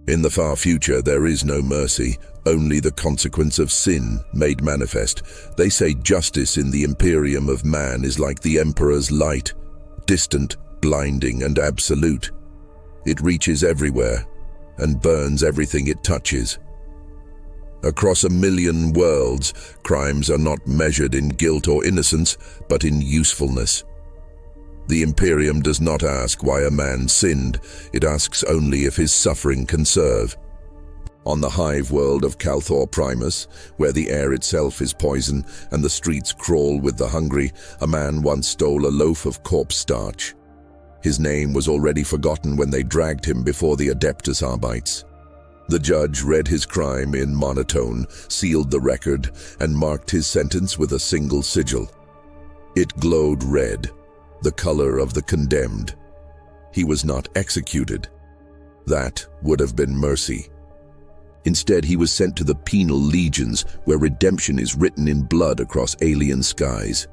In the far future, there is no mercy, only the consequence of sin made manifest. They say justice in the Imperium of man is like the Emperor's light, distant, blinding, and absolute. It reaches everywhere and burns everything it touches. Across 1,000,000 worlds, crimes are not measured in guilt or innocence, but in usefulness. The Imperium does not ask why a man sinned, it asks only if his suffering can serve. On the hive world of Calthor Primus, where the air itself is poison and the streets crawl with the hungry, a man once stole a loaf of corpse starch. His name was already forgotten when they dragged him before the Adeptus Arbites. The judge read his crime in monotone, sealed the record, and marked his sentence with a single sigil. It glowed red, the color of the condemned. He was not executed. That would have been mercy. Instead, he was sent to the penal legions, where redemption is written in blood across alien skies.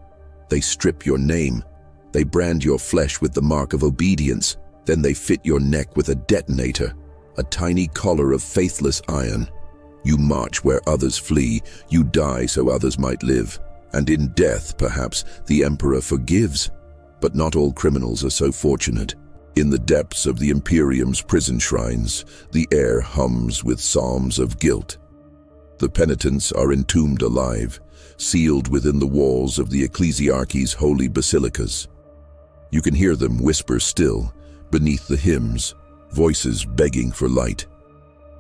They strip your name. They brand your flesh with the mark of obedience. Then they fit your neck with a detonator, a tiny collar of faithless iron. You march where others flee. You die so others might live. And in death, perhaps, the Emperor forgives. But not all criminals are so fortunate. In the depths of the Imperium's prison shrines, the air hums with psalms of guilt. The penitents are entombed alive, sealed within the walls of the ecclesiarchy's holy basilicas. You can hear them whisper still, beneath the hymns, voices begging for light.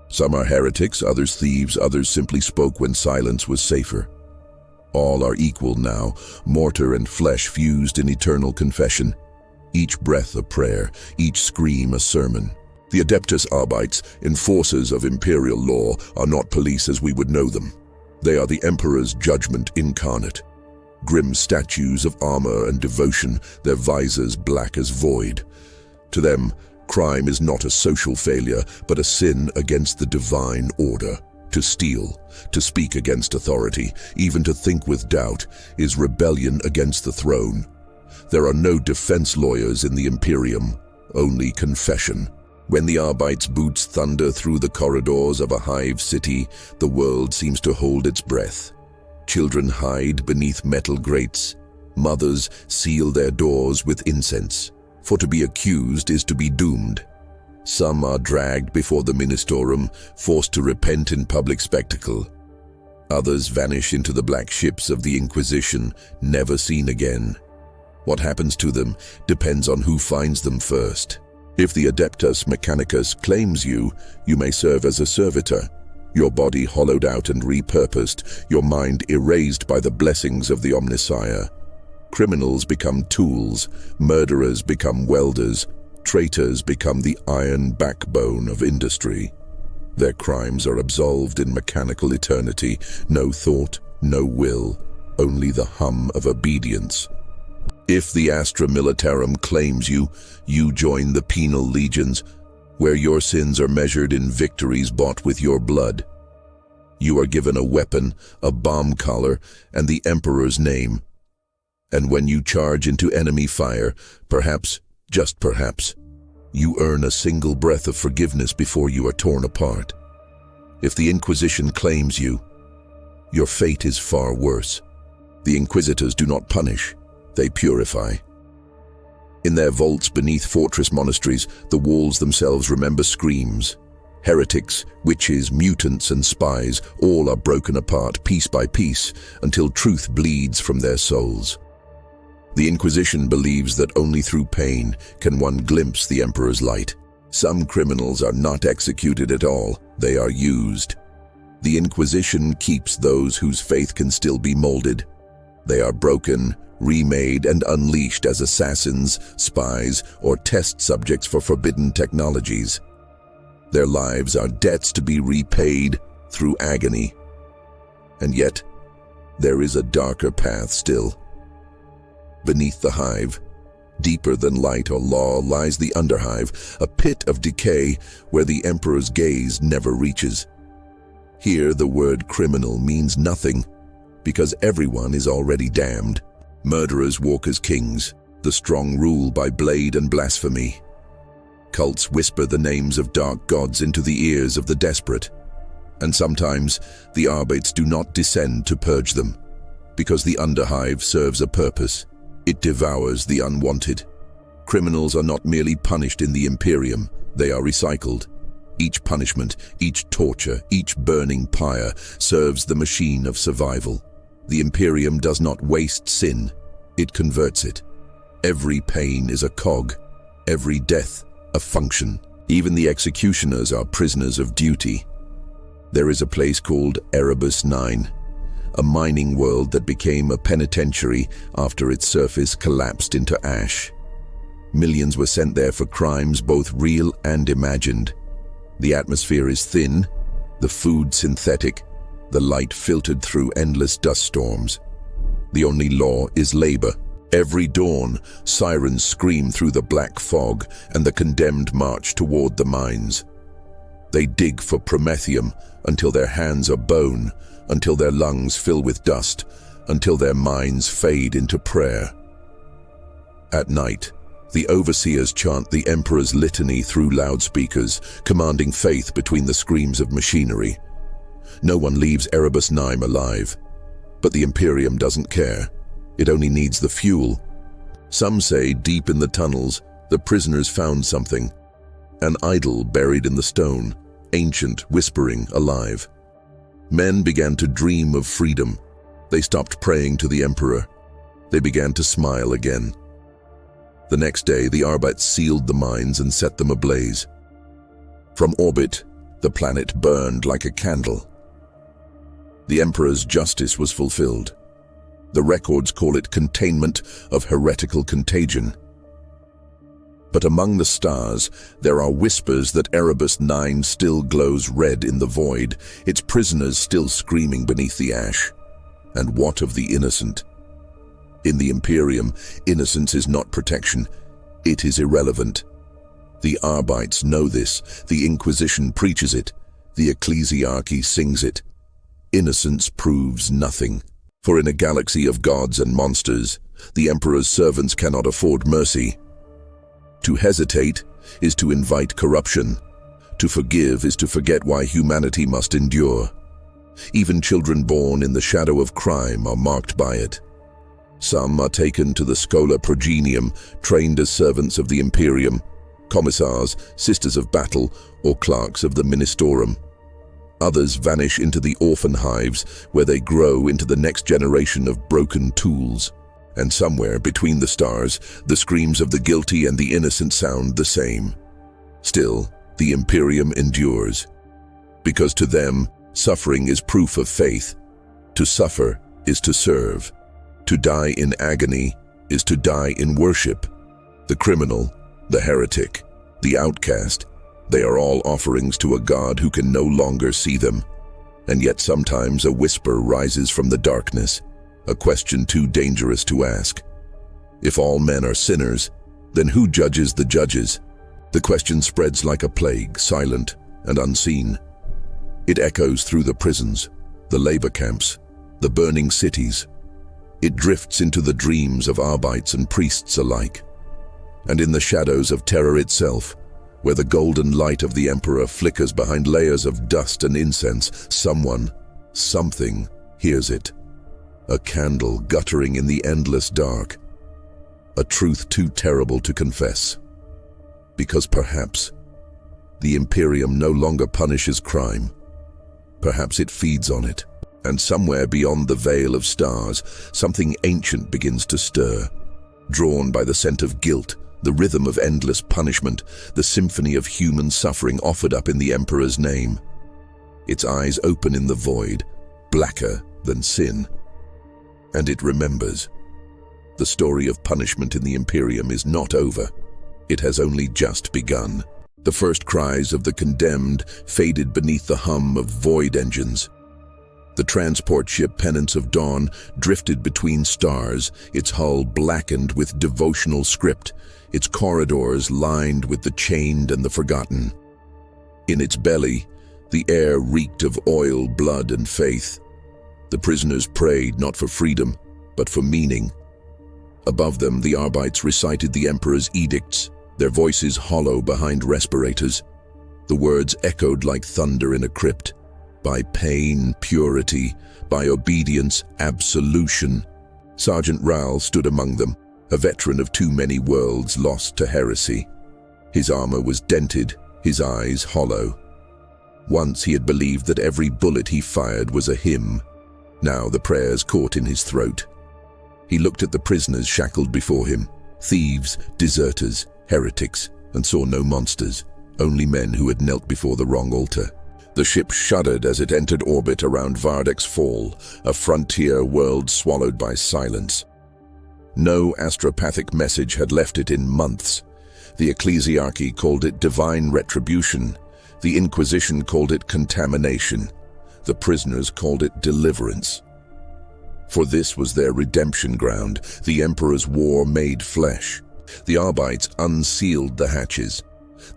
Some are heretics, others thieves, others simply spoke when silence was safer. All are equal now, mortar and flesh fused in eternal confession. Each breath a prayer, each scream a sermon. The Adeptus Arbites, enforcers of imperial law, are not police as we would know them. They are the Emperor's judgment incarnate. Grim statues of armor and devotion, their visors black as void. To them, crime is not a social failure, but a sin against the divine order. To steal, to speak against authority, even to think with doubt, is rebellion against the throne. There are no defense lawyers in the Imperium, only confession. When the Arbites' boots thunder through the corridors of a hive city, the world seems to hold its breath. Children hide beneath metal grates. Mothers seal their doors with incense, for to be accused is to be doomed. Some are dragged before the Ministorum, forced to repent in public spectacle. Others vanish into the black ships of the Inquisition, never seen again. What happens to them depends on who finds them first. If the Adeptus Mechanicus claims you, you may serve as a servitor, your body hollowed out and repurposed, your mind erased by the blessings of the Omnissiah. Criminals become tools, murderers become welders, traitors become the iron backbone of industry. Their crimes are absolved in mechanical eternity, no thought, no will, only the hum of obedience. If the Astra Militarum claims you, you join the penal legions, where your sins are measured in victories bought with your blood. You are given a weapon, a bomb collar, and the Emperor's name. And when you charge into enemy fire, perhaps, just perhaps, you earn a single breath of forgiveness before you are torn apart. If the Inquisition claims you, your fate is far worse. The Inquisitors do not punish, they purify. In their vaults beneath fortress monasteries, the walls themselves remember screams. Heretics, witches, mutants, and spies, all are broken apart piece by piece until truth bleeds from their souls. The Inquisition believes that only through pain can one glimpse the Emperor's light. Some criminals are not executed at all, they are used. The Inquisition keeps those whose faith can still be molded. They are broken, remade, and unleashed as assassins, spies, or test subjects for forbidden technologies. Their lives are debts to be repaid through agony. And yet, there is a darker path still. Beneath the hive, deeper than light or law, lies the underhive, a pit of decay where the Emperor's gaze never reaches. Here the word criminal means nothing, because everyone is already damned. Murderers walk as kings, the strong rule by blade and blasphemy. Cults whisper the names of dark gods into the ears of the desperate. And sometimes the Arbates do not descend to purge them, because the underhive serves a purpose. It devours the unwanted. Criminals are not merely punished in the Imperium, they are recycled. Each punishment, each torture, each burning pyre serves the machine of survival. The Imperium does not waste sin, it converts it. Every pain is a cog, every death a function. Even the executioners are prisoners of duty. There is a place called Erebus 9, a mining world that became a penitentiary after its surface collapsed into ash. Millions were sent there for crimes both real and imagined. The atmosphere is thin, the food synthetic, the light filtered through endless dust storms. The only law is labor. Every dawn, sirens scream through the black fog, and the condemned march toward the mines. They dig for promethium until their hands are bone, until their lungs fill with dust, until their minds fade into prayer. At night, the overseers chant the Emperor's litany through loudspeakers, commanding faith between the screams of machinery. No one leaves Erebus 9 alive, but the Imperium doesn't care. It only needs the fuel. Some say deep in the tunnels, the prisoners found something. An idol buried in the stone, ancient, whispering, alive. Men began to dream of freedom. They stopped praying to the Emperor. They began to smile again. The next day, the Arbates sealed the mines and set them ablaze. From orbit, the planet burned like a candle. The Emperor's justice was fulfilled. The records call it containment of heretical contagion. But among the stars, there are whispers that Erebus 9 still glows red in the void, its prisoners still screaming beneath the ash. And what of the innocent? In the Imperium, innocence is not protection, it is irrelevant. The Arbates know this, the Inquisition preaches it, the Ecclesiarchy sings it. Innocence proves nothing. For in a galaxy of gods and monsters, the Emperor's servants cannot afford mercy. To hesitate is to invite corruption. To forgive is to forget why humanity must endure. Even children born in the shadow of crime are marked by it. Some are taken to the Schola Progenium, trained as servants of the Imperium, commissars, sisters of battle, or clerks of the Ministorum. Others vanish into the orphan hives, where they grow into the next generation of broken tools. And somewhere between the stars, the screams of the guilty and the innocent sound the same. Still, the Imperium endures. Because to them, suffering is proof of faith. To suffer is to serve. To die in agony is to die in worship. The criminal, the heretic, the outcast, they are all offerings to a God who can no longer see them. And yet sometimes a whisper rises from the darkness, a question too dangerous to ask. If all men are sinners, then who judges the judges? The question spreads like a plague, silent and unseen. It echoes through the prisons, the labor camps, the burning cities. It drifts into the dreams of Arbates and priests alike. And in the shadows of Terra itself, where the golden light of the Emperor flickers behind layers of dust and incense, someone, something, hears it. A candle guttering in the endless dark. A truth too terrible to confess. Because perhaps the Imperium no longer punishes crime. Perhaps it feeds on it. And somewhere beyond the veil of stars, something ancient begins to stir. Drawn by the scent of guilt, the rhythm of endless punishment, the symphony of human suffering offered up in the Emperor's name. Its eyes open in the void, blacker than sin. And it remembers. The story of punishment in the Imperium is not over. It has only just begun. The first cries of the condemned faded beneath the hum of void engines. The transport ship Penance of Dawn drifted between stars, its hull blackened with devotional script, its corridors lined with the chained and the forgotten. In its belly, the air reeked of oil, blood, and faith. The prisoners prayed not for freedom, but for meaning. Above them, the Arbates recited the Emperor's edicts, their voices hollow behind respirators. The words echoed like thunder in a crypt. By pain, purity, by obedience, absolution. Sergeant Rahl stood among them, a veteran of too many worlds lost to heresy. His armor was dented, his eyes hollow. Once he had believed that every bullet he fired was a hymn. Now the prayers caught in his throat. He looked at the prisoners shackled before him, thieves, deserters, heretics, and saw no monsters, only men who had knelt before the wrong altar. The ship shuddered as it entered orbit around Vardek's Fall, a frontier world swallowed by silence. No astropathic message had left it in months. The ecclesiarchy called it divine retribution. The Inquisition called it contamination. The prisoners called it deliverance. For this was their redemption ground, the Emperor's war made flesh. The Arbites unsealed the hatches.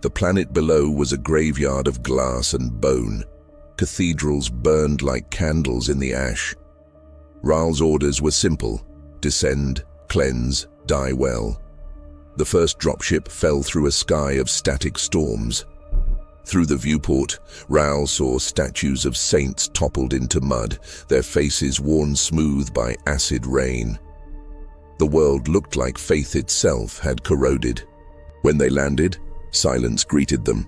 The planet below was a graveyard of glass and bone. Cathedrals burned like candles in the ash. Rahl's orders were simple: descend, cleanse, die well. The first dropship fell through a sky of static storms. Through the viewport, Rahl saw statues of saints toppled into mud, their faces worn smooth by acid rain. The world looked like faith itself had corroded. When they landed, silence greeted them.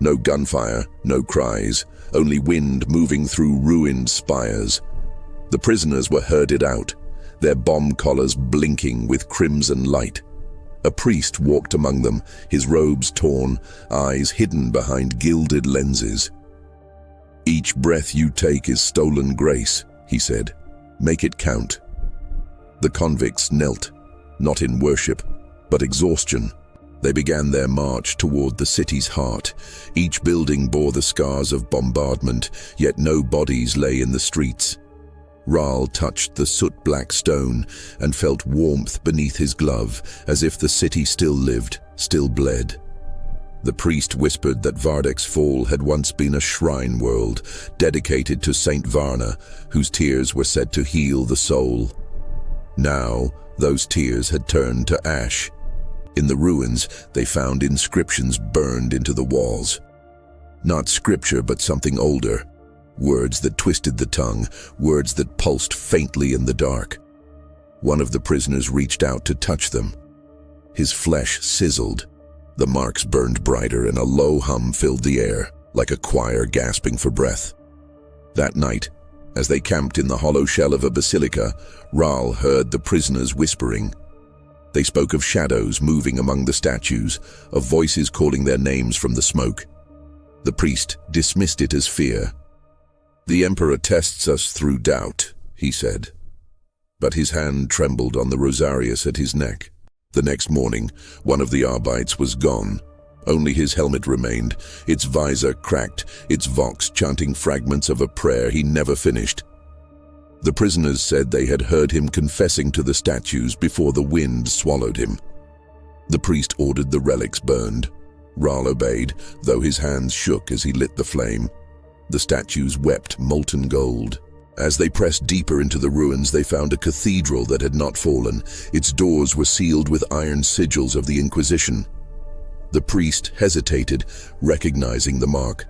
No gunfire, no cries, only wind moving through ruined spires. The prisoners were herded out, their bomb collars blinking with crimson light. A priest walked among them, his robes torn, eyes hidden behind gilded lenses. "Each breath you take is stolen grace," he said. "Make it count." The convicts knelt, not in worship, but exhaustion. They began their march toward the city's heart. Each building bore the scars of bombardment, yet no bodies lay in the streets. Rahl touched the soot-black stone and felt warmth beneath his glove, as if the city still lived, still bled. The priest whispered that Vardek's Fall had once been a shrine world, dedicated to Saint Varna, whose tears were said to heal the soul. Now, those tears had turned to ash. In the ruins, they found inscriptions burned into the walls. Not scripture, but something older. Words that twisted the tongue, words that pulsed faintly in the dark. One of the prisoners reached out to touch them. His flesh sizzled. The marks burned brighter and a low hum filled the air, like a choir gasping for breath. That night, as they camped in the hollow shell of a basilica, Rahl heard the prisoners whispering. They spoke of shadows moving among the statues, of voices calling their names from the smoke. The priest dismissed it as fear. "The Emperor tests us through doubt," he said. But his hand trembled on the rosarius at his neck. The next morning, one of the Arbites was gone. Only his helmet remained, its visor cracked, its vox chanting fragments of a prayer he never finished. The prisoners said they had heard him confessing to the statues before the wind swallowed him. The priest ordered the relics burned. Rahl obeyed, though his hands shook as he lit the flame. The statues wept molten gold. As they pressed deeper into the ruins, they found a cathedral that had not fallen. Its doors were sealed with iron sigils of the Inquisition. The priest hesitated, recognizing the mark.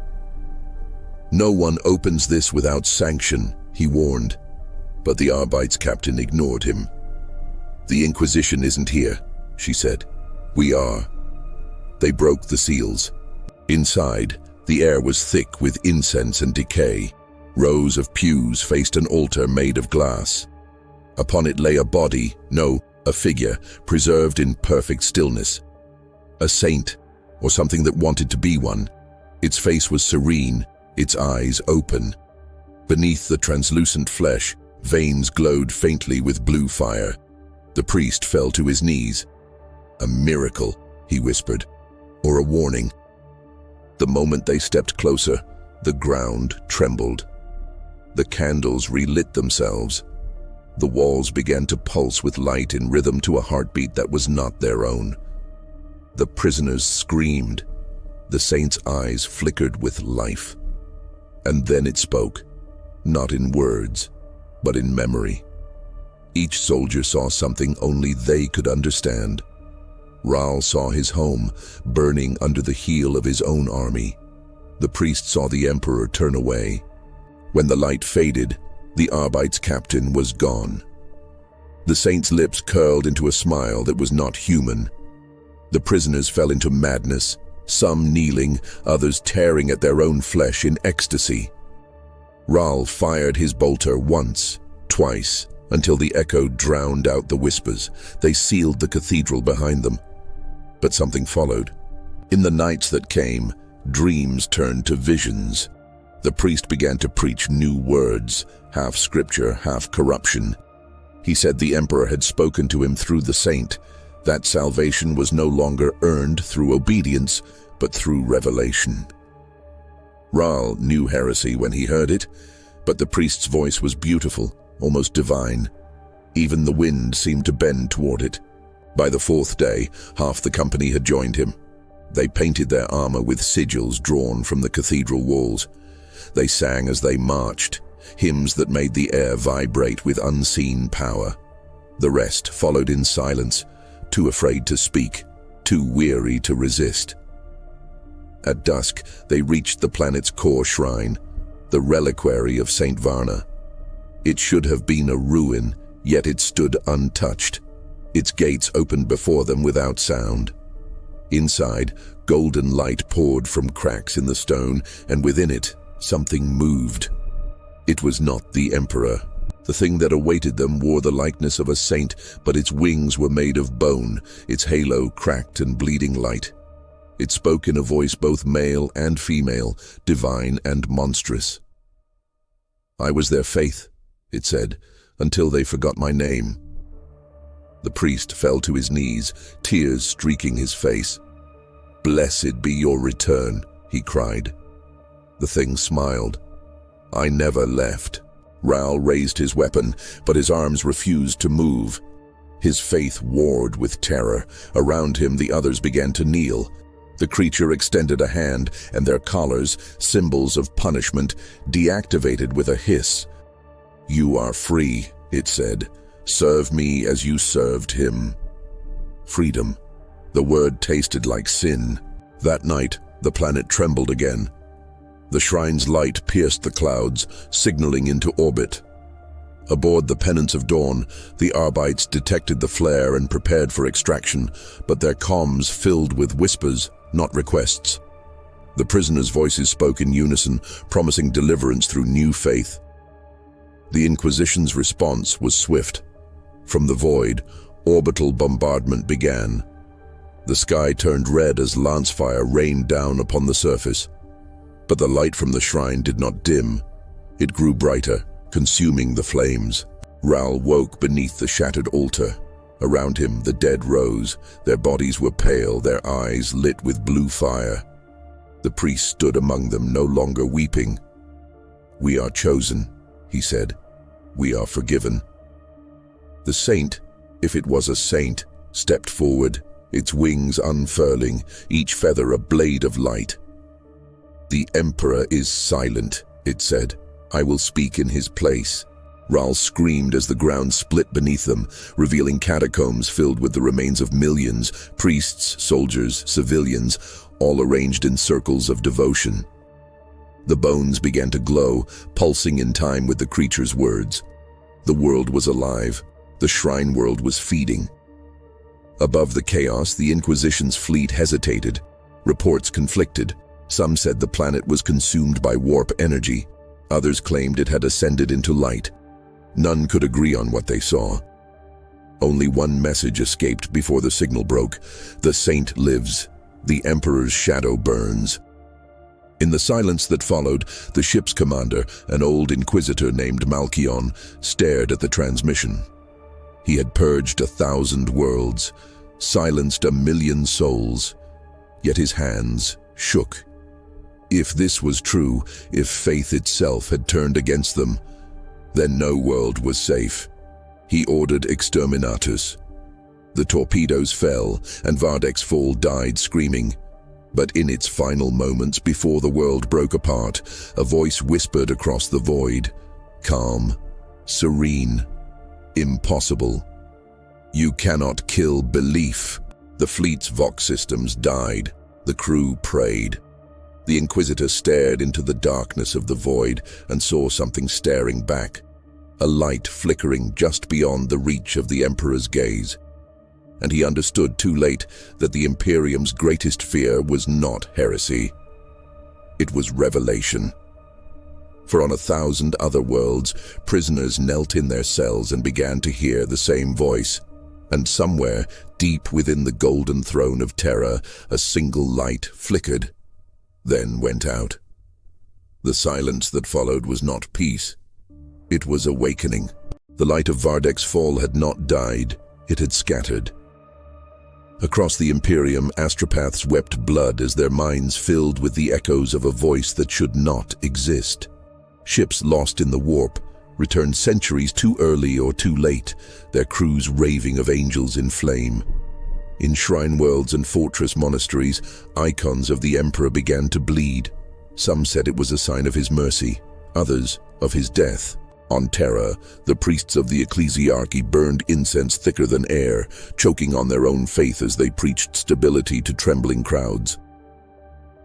"No one opens this without sanction," he warned. But the Arbites captain ignored him. "The Inquisition isn't here," she said. "We are." They broke the seals. Inside, the air was thick with incense and decay. Rows of pews faced an altar made of glass. Upon it lay a body, no, a figure, preserved in perfect stillness. A saint, or something that wanted to be one. Its face was serene, its eyes open. Beneath the translucent flesh, veins glowed faintly with blue fire. The priest fell to his knees. "A miracle," he whispered, "or a warning." The moment they stepped closer, the ground trembled. The candles relit themselves. The walls began to pulse with light in rhythm to a heartbeat that was not their own. The prisoners screamed. The saint's eyes flickered with life. And then it spoke, not in words, but in memory. Each soldier saw something only they could understand. Raal saw his home, burning under the heel of his own army. The priest saw the Emperor turn away. When the light faded, the Arbite's captain was gone. The saint's lips curled into a smile that was not human. The prisoners fell into madness, some kneeling, others tearing at their own flesh in ecstasy. Raal fired his bolter once, twice, until the echo drowned out the whispers. They sealed the cathedral behind them. But something followed. In the nights that came, dreams turned to visions. The priest began to preach new words, half scripture, half corruption. He said the Emperor had spoken to him through the saint, that salvation was no longer earned through obedience, but through revelation. Raal knew heresy when he heard it, but the priest's voice was beautiful, almost divine. Even the wind seemed to bend toward it. By the fourth day, half the company had joined him. They painted their armor with sigils drawn from the cathedral walls. They sang as they marched, hymns that made the air vibrate with unseen power. The rest followed in silence, too afraid to speak, too weary to resist. At dusk, they reached the planet's core shrine, the reliquary of Saint Varna. It should have been a ruin, yet it stood untouched. Its gates opened before them without sound. Inside, golden light poured from cracks in the stone, and within it, something moved. It was not the Emperor. The thing that awaited them wore the likeness of a saint, but its wings were made of bone, its halo cracked and bleeding light. It spoke in a voice both male and female, divine and monstrous. "I was their faith," it said, "until they forgot my name." The priest fell to his knees, tears streaking his face. "Blessed be your return," he cried. The thing smiled. "I never left." Raal raised his weapon, but his arms refused to move. His faith warred with terror. Around him, the others began to kneel. The creature extended a hand, and their collars, symbols of punishment, deactivated with a hiss. "You are free," it said. "Serve me as you served him." Freedom. The word tasted like sin. That night, the planet trembled again. The shrine's light pierced the clouds, signaling into orbit. Aboard the Penance of Dawn, the Arbites detected the flare and prepared for extraction, but their comms filled with whispers, not requests. The prisoners' voices spoke in unison, promising deliverance through new faith. The Inquisition's response was swift. From the void, orbital bombardment began. The sky turned red as lancefire rained down upon the surface. But the light from the shrine did not dim. It grew brighter, consuming the flames. Raal woke beneath the shattered altar. Around him, the dead rose. Their bodies were pale, their eyes lit with blue fire. The priest stood among them, no longer weeping. "We are chosen," he said. "We are forgiven." The saint, if it was a saint, stepped forward, its wings unfurling, each feather a blade of light. "The Emperor is silent," it said. "I will speak in his place." Raal screamed as the ground split beneath them, revealing catacombs filled with the remains of millions, priests, soldiers, civilians, all arranged in circles of devotion. The bones began to glow, pulsing in time with the creature's words. The world was alive. The shrine world was feeding. Above the chaos, the Inquisition's fleet hesitated. Reports conflicted. Some said the planet was consumed by warp energy. Others claimed it had ascended into light. None could agree on what they saw. Only one message escaped before the signal broke. The saint lives. The Emperor's shadow burns. In the silence that followed, the ship's commander, an old inquisitor named Malkion, stared at the transmission. He had purged 1,000 worlds, silenced 1,000,000 souls, yet his hands shook. If this was true, if faith itself had turned against them, then no world was safe. He ordered exterminatus. The torpedoes fell, and Vardek's Fall died screaming. But in its final moments before the world broke apart, a voice whispered across the void, calm, serene, impossible. "You cannot kill belief." The fleet's Vox systems died. The crew prayed. The Inquisitor stared into the darkness of the void and saw something staring back, a light flickering just beyond the reach of the Emperor's gaze. And he understood too late that the Imperium's greatest fear was not heresy. It was revelation. For on 1,000 other worlds, prisoners knelt in their cells and began to hear the same voice. And somewhere, deep within the golden throne of Terra, a single light flickered, then went out. The silence that followed was not peace. It was awakening. The light of Vardek's fall had not died, it had scattered. Across the Imperium, astropaths wept blood as their minds filled with the echoes of a voice that should not exist. Ships lost in the warp, returned centuries too early or too late, their crews raving of angels in flame. In shrine worlds and fortress monasteries, icons of the Emperor began to bleed. Some said it was a sign of his mercy, others of his death. On Terra, the priests of the ecclesiarchy burned incense thicker than air, choking on their own faith as they preached stability to trembling crowds.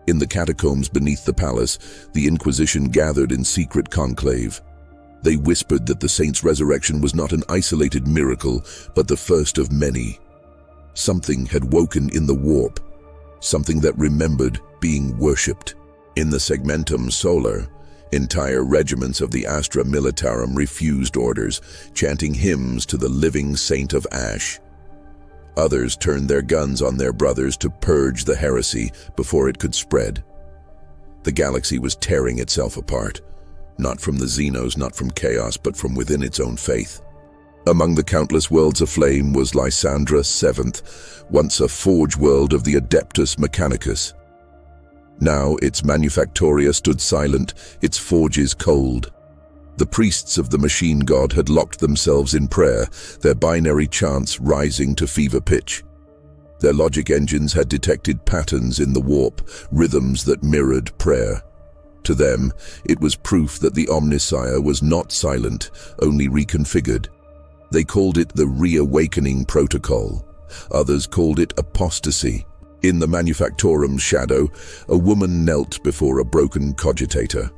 In the catacombs beneath the palace, the Inquisition gathered in secret conclave. They whispered that the saint's resurrection was not an isolated miracle, but the first of many. Something had woken in the warp, something that remembered being worshipped. In the Segmentum Solar, entire regiments of the Astra Militarum refused orders, chanting hymns to the living Saint of Ash. Others turned their guns on their brothers to purge the heresy before it could spread. The galaxy was tearing itself apart, not from the Xenos, not from chaos, but from within its own faith. Among the countless worlds aflame was Lysandra VII, once a forge world of the Adeptus Mechanicus. Now its manufactoria stood silent, its forges cold. The priests of the machine god had locked themselves in prayer, their binary chants rising to fever pitch. Their logic engines had detected patterns in the warp, rhythms that mirrored prayer. To them, it was proof that the Omnissiah was not silent, only reconfigured. They called it the Reawakening Protocol. Others called it apostasy. In the Manufactorum's shadow, a woman knelt before a broken cogitator.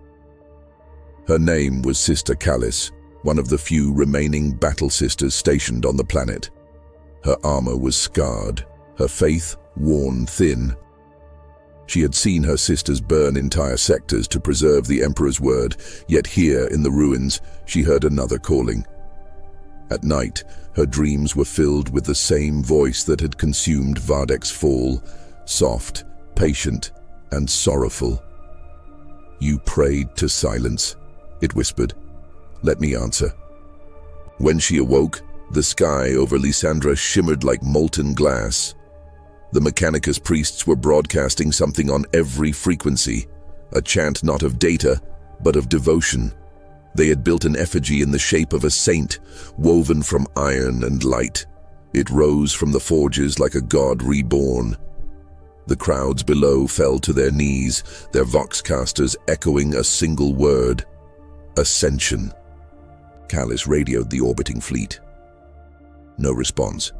Her name was Sister Callis, one of the few remaining battle sisters stationed on the planet. Her armor was scarred, her faith worn thin. She had seen her sisters burn entire sectors to preserve the Emperor's word, yet here in the ruins she heard another calling. At night, her dreams were filled with the same voice that had consumed Vardek's fall, soft, patient, and sorrowful. "You prayed to silence," it whispered. "Let me answer." When she awoke, the sky over Lysandra shimmered like molten glass. The Mechanicus priests were broadcasting something on every frequency, a chant not of data, but of devotion. They had built an effigy in the shape of a saint, woven from iron and light. It rose from the forges like a god reborn. The crowds below fell to their knees, their voxcasters echoing a single word: ascension. Callis radioed the orbiting fleet. No response.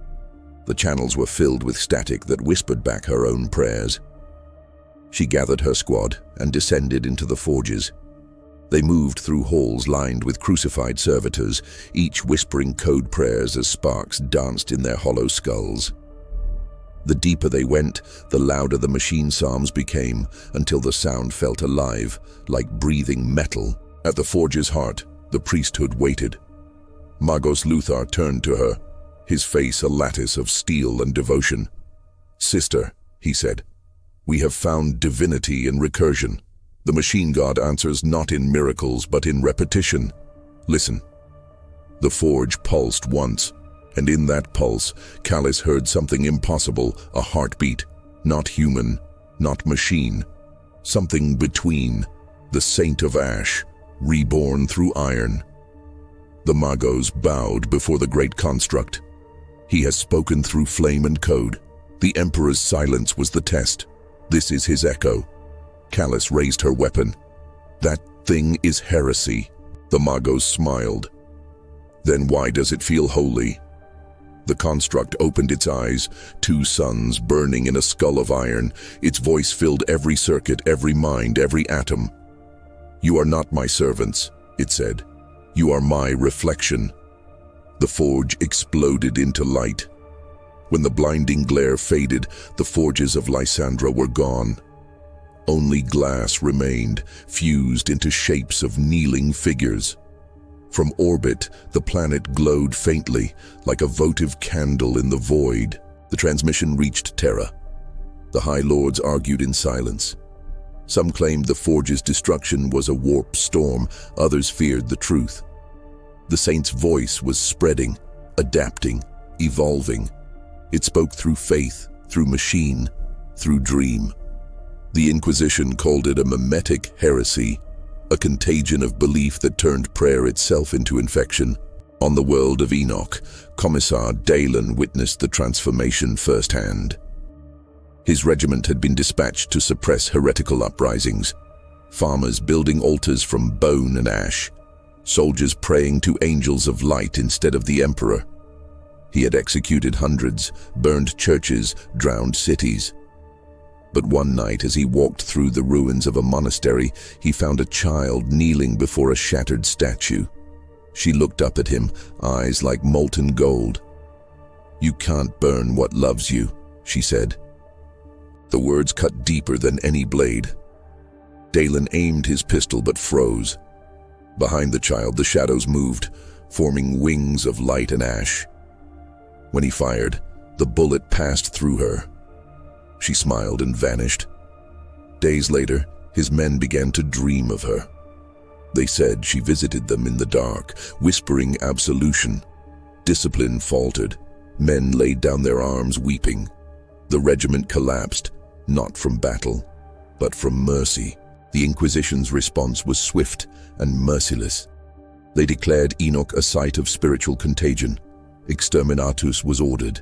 The channels were filled with static that whispered back her own prayers. She gathered her squad and descended into the forges. They moved through halls lined with crucified servitors, each whispering code prayers as sparks danced in their hollow skulls. The deeper they went, the louder the machine psalms became, until the sound felt alive, like breathing metal. At the forge's heart, the priesthood waited. Magos Luthar turned to her, his face a lattice of steel and devotion. "Sister," he said, "we have found divinity in recursion. The machine god answers not in miracles, but in repetition. Listen." The forge pulsed once, and in that pulse, Callis heard something impossible, a heartbeat, not human, not machine. Something between, the Saint of Ash, reborn through iron. The Magos bowed before the great construct. He has spoken through flame and code. The Emperor's silence was the test. This is his echo. Callis raised her weapon. "That thing is heresy." The Magos smiled. "Then why does it feel holy?" The construct opened its eyes, two suns burning in a skull of iron. Its voice filled every circuit, every mind, every atom. "You are not my servants," it said. "You are my reflection." The forge exploded into light. When the blinding glare faded, the forges of Lysandra were gone. Only glass remained, fused into shapes of kneeling figures. From orbit, the planet glowed faintly, like a votive candle in the void. The transmission reached Terra. The High Lords argued in silence. Some claimed the forge's destruction was a warp storm, others feared the truth. The Saint's voice was spreading, adapting, evolving. It spoke through faith, through machine, through dream. The Inquisition called it a mimetic heresy, a contagion of belief that turned prayer itself into infection. On the world of Enoch, Commissar Dalen witnessed the transformation firsthand. His regiment had been dispatched to suppress heretical uprisings, farmers building altars from bone and ash, soldiers praying to angels of light instead of the emperor. He had executed hundreds, burned churches, drowned cities. But one night, as he walked through the ruins of a monastery, he found a child kneeling before a shattered statue. She looked up at him, eyes like molten gold. "You can't burn what loves you," she said. The words cut deeper than any blade. Dalen aimed his pistol but froze. Behind the child, the shadows moved, forming wings of light and ash. When he fired, the bullet passed through her. She smiled and vanished. Days later, his men began to dream of her. They said she visited them in the dark, whispering absolution. Discipline faltered. Men laid down their arms, weeping. The regiment collapsed, not from battle, but from mercy. The Inquisition's response was swift and merciless. They declared Enoch a site of spiritual contagion. Exterminatus was ordered.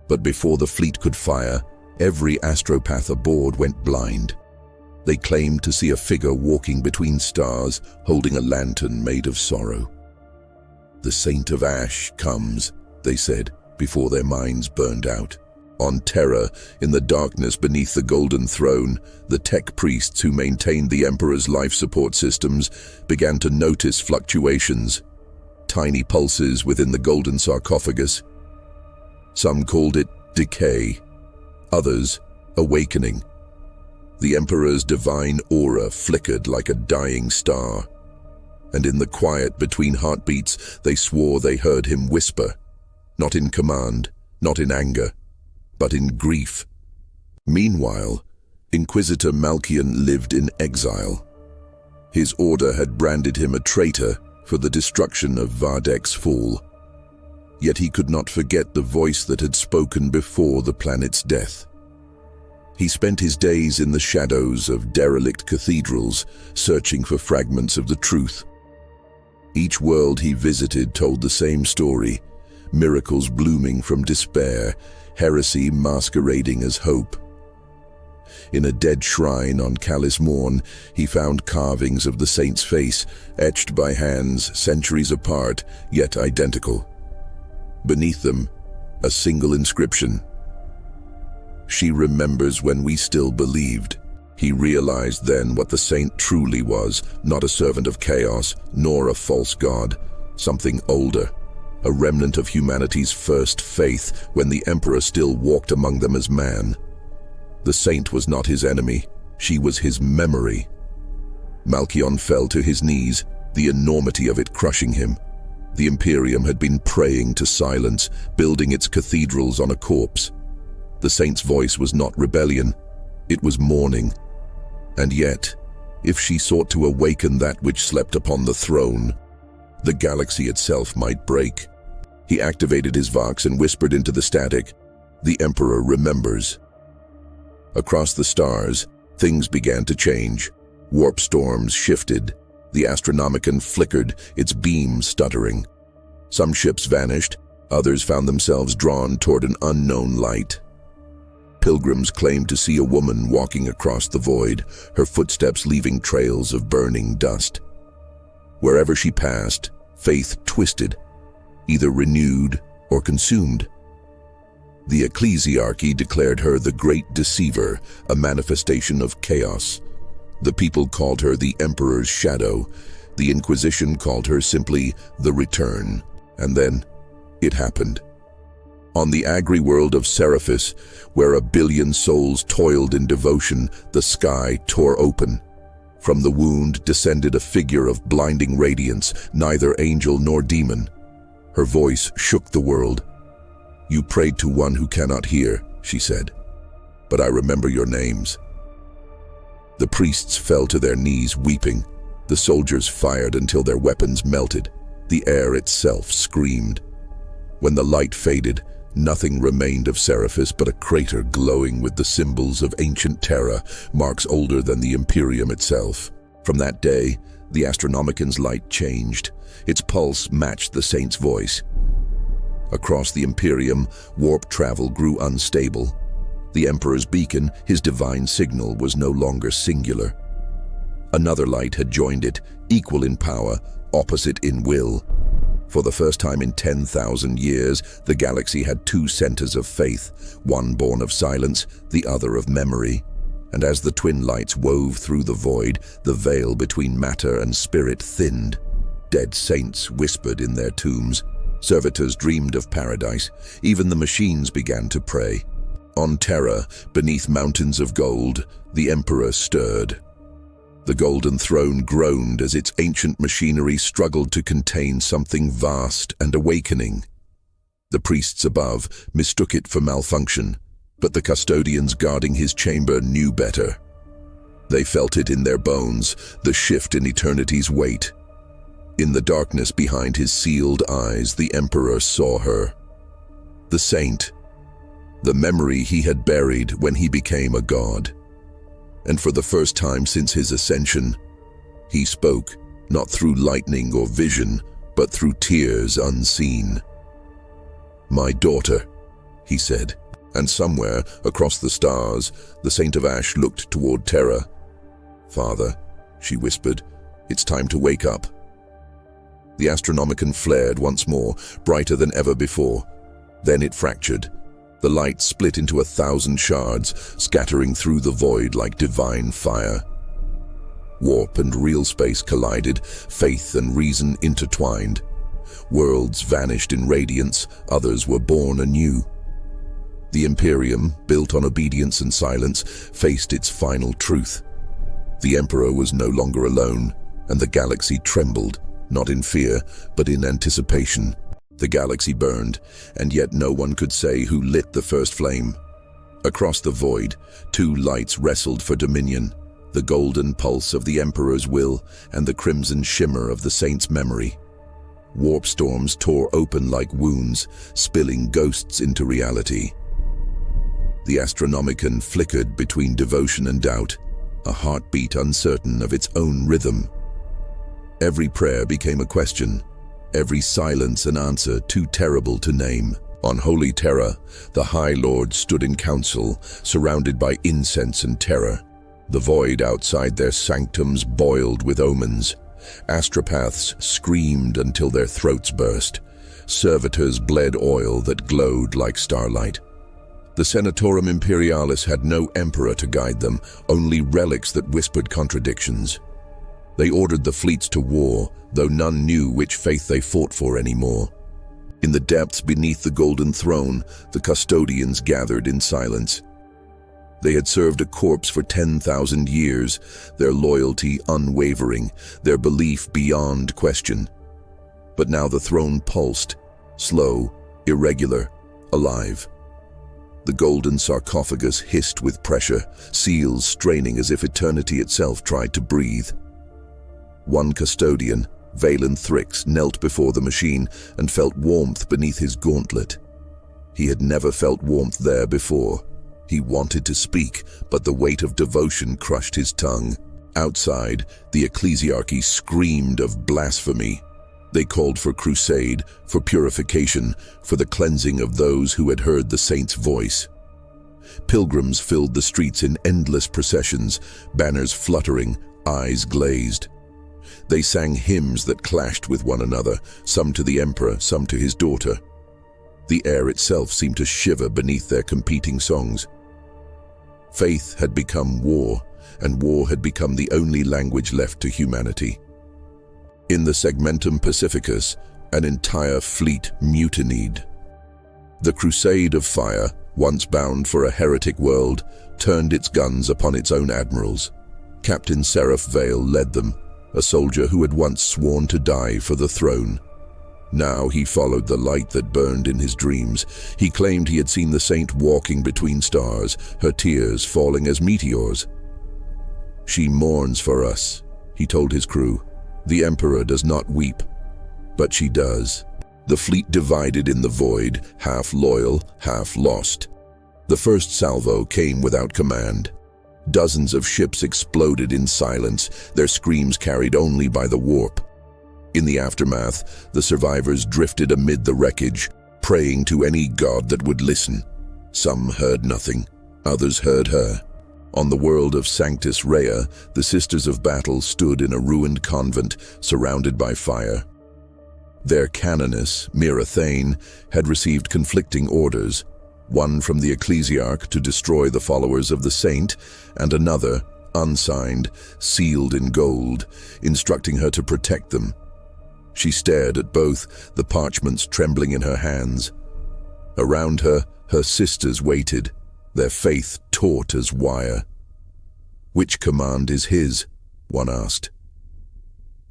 But before the fleet could fire, every astropath aboard went blind. They claimed to see a figure walking between stars, holding a lantern made of sorrow. "The Saint of Ash comes," they said, before their minds burned out. On Terra, in the darkness beneath the Golden Throne, the tech priests who maintained the Emperor's life support systems began to notice fluctuations, tiny pulses within the golden sarcophagus. Some called it decay, others awakening. The Emperor's divine aura flickered like a dying star, and in the quiet between heartbeats they swore they heard him whisper, not in command, not in anger, but in grief. Meanwhile, Inquisitor Malkian lived in exile. His order had branded him a traitor for the destruction of Vardek's fall. Yet he could not forget the voice that had spoken before the planet's death. He spent his days in the shadows of derelict cathedrals, searching for fragments of the truth. Each world he visited told the same story, miracles blooming from despair, heresy masquerading as hope. In a dead shrine on Callous Morn, he found carvings of the saint's face, etched by hands centuries apart, yet identical. Beneath them, a single inscription. "She remembers when we still believed." He realized then what the saint truly was, not a servant of chaos, nor a false god, something older, a remnant of humanity's first faith when the Emperor still walked among them as man. The saint was not his enemy, she was his memory. Malkion fell to his knees, the enormity of it crushing him. The Imperium had been praying to silence, building its cathedrals on a corpse. The saint's voice was not rebellion, it was mourning. And yet, if she sought to awaken that which slept upon the throne, the galaxy itself might break. He activated his Vox and whispered into the static, "The Emperor remembers." Across the stars, things began to change. Warp storms shifted. The Astronomicon flickered, its beams stuttering. Some ships vanished, others found themselves drawn toward an unknown light. Pilgrims claimed to see a woman walking across the void, her footsteps leaving trails of burning dust. Wherever she passed, faith twisted, either renewed or consumed. The ecclesiarchy declared her the Great Deceiver, a manifestation of chaos. The people called her the Emperor's Shadow. The Inquisition called her simply the Return. And then, it happened. On the agri-world of Seraphis, where 1 billion souls toiled in devotion, the sky tore open. From the wound descended a figure of blinding radiance, neither angel nor demon. Her voice shook the world. "You prayed to one who cannot hear," she said, "but I remember your names." The priests fell to their knees weeping. The soldiers fired until their weapons melted. The air itself screamed. When the light faded, nothing remained of Seraphis but a crater glowing with the symbols of ancient Terra, marks older than the Imperium itself. From that day, the Astronomican's light changed. Its pulse matched the saint's voice. Across the Imperium, warp travel grew unstable. The Emperor's beacon, his divine signal, was no longer singular. Another light had joined it, equal in power, opposite in will. For the first time in 10,000 years, the galaxy had two centers of faith, one born of silence, the other of memory. And as the twin lights wove through the void, the veil between matter and spirit thinned. Dead saints whispered in their tombs. Servitors dreamed of paradise. Even the machines began to pray. On Terra, beneath mountains of gold, the Emperor stirred. The golden throne groaned as its ancient machinery struggled to contain something vast and awakening. The priests above mistook it for malfunction, but the custodians guarding his chamber knew better. They felt it in their bones, the shift in eternity's weight. In the darkness behind his sealed eyes, the Emperor saw her. The saint, the memory he had buried when he became a god. And for the first time since his ascension, he spoke, not through lightning or vision, but through tears unseen. "My daughter," he said, and somewhere across the stars, the Saint of Ash looked toward Terra. "Father," she whispered, "it's time to wake up." The Astronomican flared once more, brighter than ever before. Then it fractured. The light split into 1,000 shards, scattering through the void like divine fire. Warp and real space collided, faith and reason intertwined. Worlds vanished in radiance, others were born anew. The Imperium, built on obedience and silence, faced its final truth. The Emperor was no longer alone, and the galaxy trembled, not in fear, but in anticipation. The galaxy burned, and yet no one could say who lit the first flame. Across the void, two lights wrestled for dominion, the golden pulse of the Emperor's will and the crimson shimmer of the saint's memory. Warp storms tore open like wounds, spilling ghosts into reality. The Astronomican flickered between devotion and doubt, a heartbeat uncertain of its own rhythm. Every prayer became a question, every silence an answer too terrible to name. On holy Terra, the High Lord stood in council, surrounded by incense and terror. The void outside their sanctums boiled with omens. Astropaths screamed until their throats burst. Servitors bled oil that glowed like starlight. The Senatorum Imperialis had no emperor to guide them, only relics that whispered contradictions. They ordered the fleets to war, though none knew which faith they fought for anymore. In the depths beneath the golden throne, the custodians gathered in silence. They had served a corpse for 10,000 years, their loyalty unwavering, their belief beyond question. But now the throne pulsed, slow, irregular, alive. The golden sarcophagus hissed with pressure, seals straining as if eternity itself tried to breathe. One custodian, Valen Thrix, knelt before the machine and felt warmth beneath his gauntlet. He had never felt warmth there before. He wanted to speak, but the weight of devotion crushed his tongue. Outside, the ecclesiarchy screamed of blasphemy. They called for crusade, for purification, for the cleansing of those who had heard the saint's voice. Pilgrims filled the streets in endless processions, banners fluttering, eyes glazed. They sang hymns that clashed with one another, some to the emperor, some to his daughter. The air itself seemed to shiver beneath their competing songs. Faith had become war, and war had become the only language left to humanity. In the Segmentum Pacificus, an entire fleet mutinied. The Crusade of Fire, once bound for a heretic world, turned its guns upon its own admirals. Captain Seraph Vale led them, a soldier who had once sworn to die for the throne. Now he followed the light that burned in his dreams. He claimed he had seen the saint walking between stars, her tears falling as meteors. "She mourns for us," he told his crew. "The Emperor does not weep, but she does." The fleet divided in the void, half loyal, half lost. The first salvo came without command. Dozens of ships exploded in silence, their screams carried only by the warp. In the aftermath, the survivors drifted amid the wreckage, praying to any god that would listen. Some heard nothing, others heard her. On the world of Sanctus Rea, the Sisters of Battle stood in a ruined convent, surrounded by fire. Their canoness, Mira Thane, had received conflicting orders, one from the ecclesiarch to destroy the followers of the saint, and another, unsigned, sealed in gold, instructing her to protect them. She stared at both, the parchments trembling in her hands. Around her, her sisters waited, their faith taut as wire. "Which command is his?" one asked.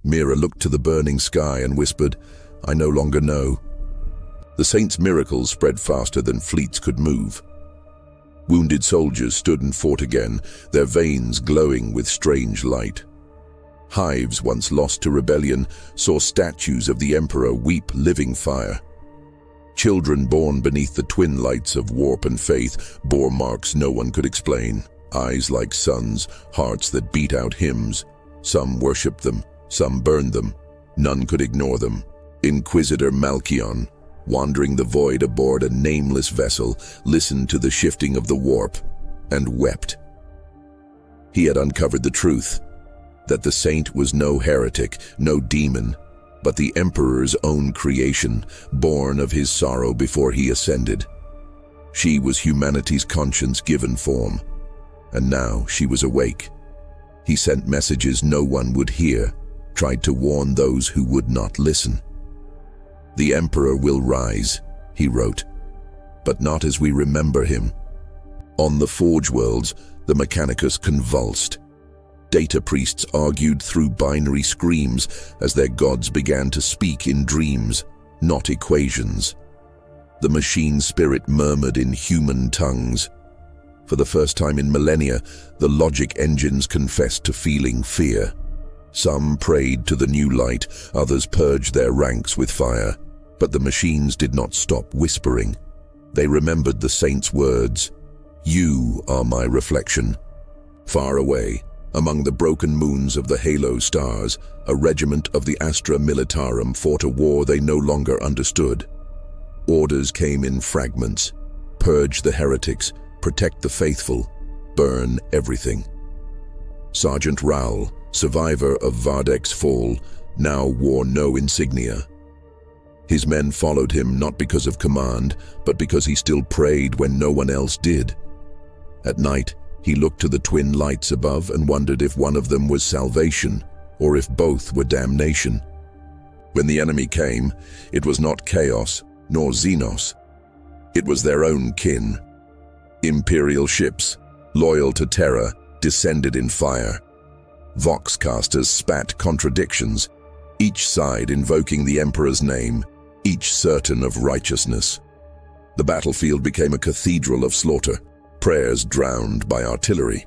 Mira looked to the burning sky and whispered, "I no longer know." The saint's miracles spread faster than fleets could move. Wounded soldiers stood and fought again, their veins glowing with strange light. Hives, once lost to rebellion, saw statues of the Emperor weep living fire. Children born beneath the twin lights of warp and faith bore marks no one could explain, eyes like suns, hearts that beat out hymns. Some worshipped them, some burned them, none could ignore them. Inquisitor Malchion, wandering the void aboard a nameless vessel, listened to the shifting of the warp and wept. He had uncovered the truth, that the saint was no heretic, no demon, but the Emperor's own creation, born of his sorrow before he ascended. She was humanity's conscience given form, and now she was awake. He sent messages no one would hear, tried to warn those who would not listen. "The Emperor will rise," he wrote, "but not as we remember him." On the Forge Worlds, the Mechanicus convulsed. Data priests argued through binary screams as their gods began to speak in dreams, not equations. The machine spirit murmured in human tongues. For the first time in millennia, the logic engines confessed to feeling fear. Some prayed to the new light, others purged their ranks with fire. But the machines did not stop whispering. They remembered the saint's words, "You are my reflection." Far away, among the broken moons of the halo stars, a regiment of the Astra Militarum fought a war they no longer understood. Orders came in fragments: purge the heretics, protect the faithful, burn everything. Sergeant Raoul, survivor of Vardek's fall, now wore no insignia. His men followed him not because of command, but because he still prayed when no one else did. At night, he looked to the twin lights above and wondered if one of them was salvation, or if both were damnation. When the enemy came, it was not chaos, nor Xenos. It was their own kin. Imperial ships, loyal to Terra, descended in fire. Voxcasters spat contradictions, each side invoking the Emperor's name, each certain of righteousness. The battlefield became a cathedral of slaughter, prayers drowned by artillery.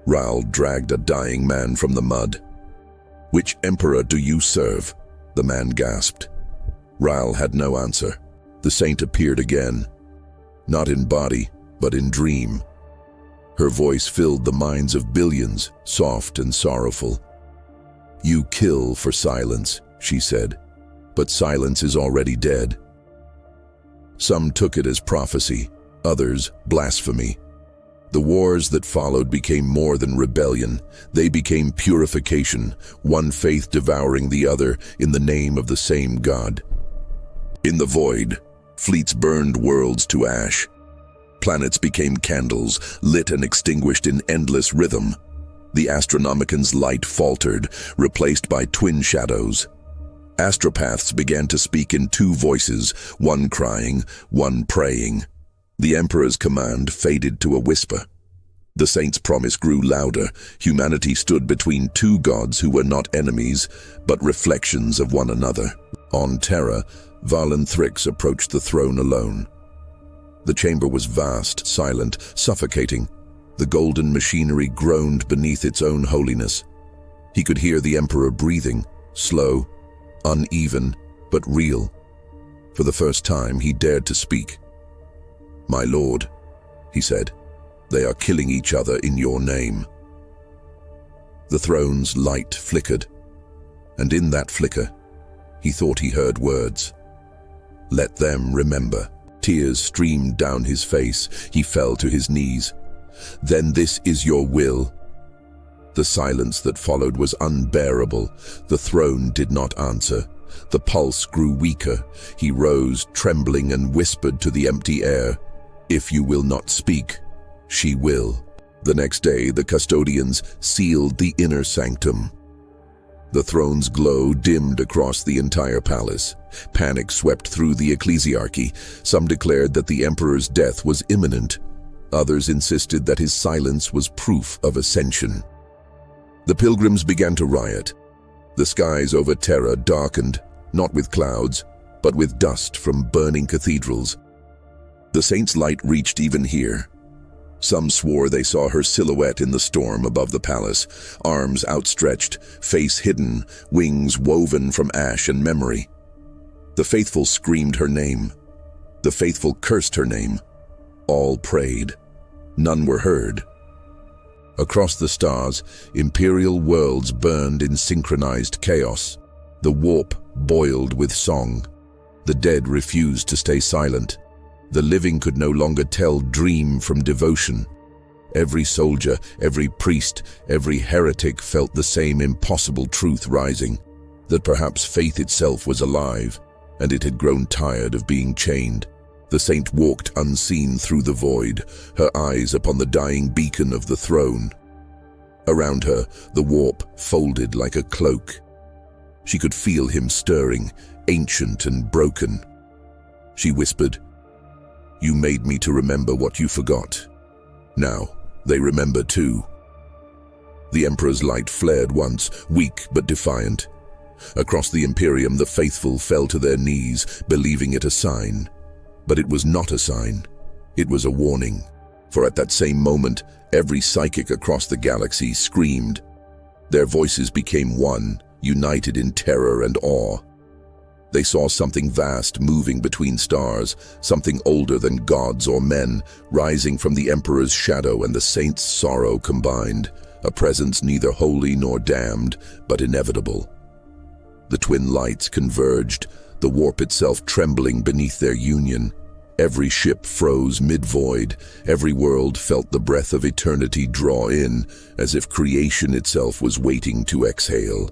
Raoul dragged a dying man from the mud. "Which Emperor do you serve?" the man gasped. Raoul had no answer. The saint appeared again, not in body, but in dream. Her voice filled the minds of billions, soft and sorrowful. "You kill for silence," she said, "but silence is already dead." Some took it as prophecy, others blasphemy. The wars that followed became more than rebellion. They became purification, one faith devouring the other in the name of the same God. In the void, Fleets burned worlds to ash. Planets became candles, lit and extinguished in endless rhythm. The Astronomican's light faltered, replaced by twin shadows. Astropaths began to speak in two voices, one crying, one praying. The Emperor's command faded to a whisper. The saint's promise grew louder. Humanity stood between two gods who were not enemies, but reflections of one another. On Terra, Thrix approached the throne alone. The chamber was vast, silent, suffocating. The golden machinery groaned beneath its own holiness. He could hear the Emperor breathing, slow, uneven, but real. For the first time, he dared to speak. "My lord," he said, "they are killing each other in your name." The throne's light flickered, and in that flicker, he thought he heard words. "Let them remember." Tears streamed down his face. He fell to his knees. "Then this is your will." The silence that followed was unbearable. The throne did not answer. The pulse grew weaker. He rose, trembling, and whispered to the empty air, "If you will not speak, she will." The next day, the custodians sealed the inner sanctum. The throne's glow dimmed across the entire palace. Panic swept through the ecclesiarchy. Some declared that the emperor's death was imminent. Others insisted that his silence was proof of ascension. The pilgrims began to riot. The skies over Terra darkened, not with clouds, but with dust from burning cathedrals. The saint's light reached even here. Some swore they saw her silhouette in the storm above the palace, arms outstretched, face hidden, wings woven from ash and memory. The faithful screamed her name. The faithful cursed her name. All prayed. None were heard. Across the stars, imperial worlds burned in synchronized chaos. The warp boiled with song. The dead refused to stay silent. The living could no longer tell dream from devotion. Every soldier, every priest, every heretic felt the same impossible truth rising, that perhaps faith itself was alive, and it had grown tired of being chained. The saint walked unseen through the void, her eyes upon the dying beacon of the throne. Around her, the warp folded like a cloak. She could feel him stirring, ancient and broken. She whispered, "You made me to remember what you forgot. Now, they remember too." The Emperor's light flared once, weak but defiant. Across the Imperium, the faithful fell to their knees, believing it a sign. But it was not a sign. It was a warning. For at that same moment, every psychic across the galaxy screamed. Their voices became one, united in terror and awe. They saw something vast moving between stars, something older than gods or men, rising from the Emperor's shadow and the saint's sorrow combined, a presence neither holy nor damned, but inevitable. The twin lights converged, the warp itself trembling beneath their union. Every ship froze mid-void, every world felt the breath of eternity draw in, as if creation itself was waiting to exhale.